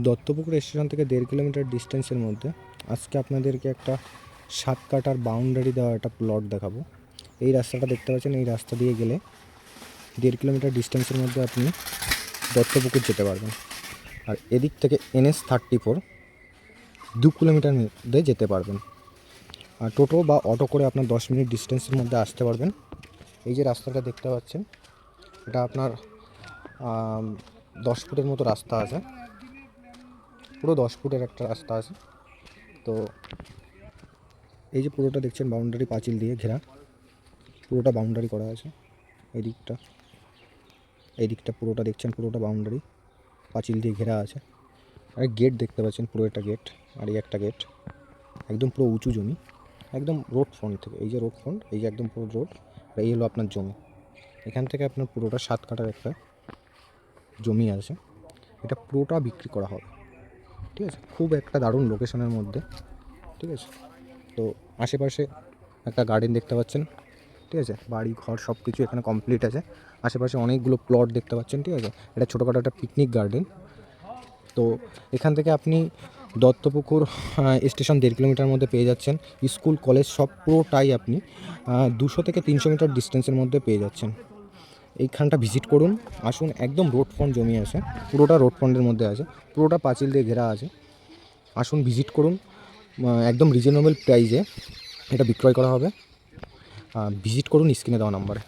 Duttapukur station থেকে 1.5 kilometre ডিস্টেন্সের মধ্যে আজকে আপনাদেরকে একটা 7 কাঠার বাউন্ডারি দেওয়া একটা প্লট দেখাবো। এই রাস্তাটা দেখতে পাচ্ছেন, এই রাস্তা দিয়ে গেলে 1.5 কিলোমিটার ডিস্টেন্সের মধ্যে আপনি দত্তপুকুর যেতে পারবেন। আর এদিক থেকে NH-34 2 কিলোমিটার মধ্যে যেতে পারবেন। আর টোটো বা অটো করে আপনার 10 মিনিট ডিস্টেন্সের মধ্যে আসতে পারবেন। এই যে রাস্তাটা দেখতে পাচ্ছেন, এটা আপনার 10 ফুটের মতো রাস্তা আছে, পুরো 10 ফুটের একটা রাস্তা আছে। তো এই যে পুরোটা দেখছেন বাউন্ডারি পাঁচিল দিয়ে ঘেরা, পুরোটা বাউন্ডারি করা আছে। এই দিকটা পুরোটা দেখছেন, পুরোটা বাউন্ডারি পাঁচিল দিয়ে ঘেরা আছে। আর গেট দেখতে পাচ্ছেন, পুরো একটা গেট, আর এই একটা গেট। একদম পুরো উঁচু জমি, একদম রোড ফ্রন্ট থেকে, এই যে রোড ফ্রন্ট, এই যে একদম পুরো রোড, আর এই হলো আপনার জমি। এখান থেকে আপনার পুরোটা 7 কাঠার একটা জমি আছে, এটা পুরোটা বিক্রি করা হবে। ঠিক আছে, খুব একটা দারুণ লোকেশনের মধ্যে। ঠিক আছে, তো আশেপাশে একটা গার্ডেন দেখতে পাচ্ছেন। ঠিক আছে, বাড়ি ঘর সব কিছু এখানে কমপ্লিট আছে। আশেপাশে অনেকগুলো প্লট দেখতে পাচ্ছেন। ঠিক আছে, এটা ছোটোখাটো একটা পিকনিক গার্ডেন। তো এখান থেকে আপনি দত্তপুকুর স্টেশন 1.5 কিলোমিটার মধ্যে পেয়ে যাচ্ছেন। স্কুল কলেজ সব পুরোটাই আপনি 200 থেকে 300 মিটার ডিস্টেন্সের মধ্যে পেয়ে যাচ্ছেন। এইখানটা ভিজিট করুন, আসুন। একদম রোড ফ্রন্ট জমি আছে, পুরোটা রোড ফ্রন্টের মধ্যে আছে, পুরোটা পাঁচিল দিয়ে ঘেরা আছে। আসুন, ভিজিট করুন। একদম রিজনেবল প্রাইসে এটা বিক্রয় করা হবে। ভিজিট করুন স্ক্রিনে দেওয়া নাম্বারে।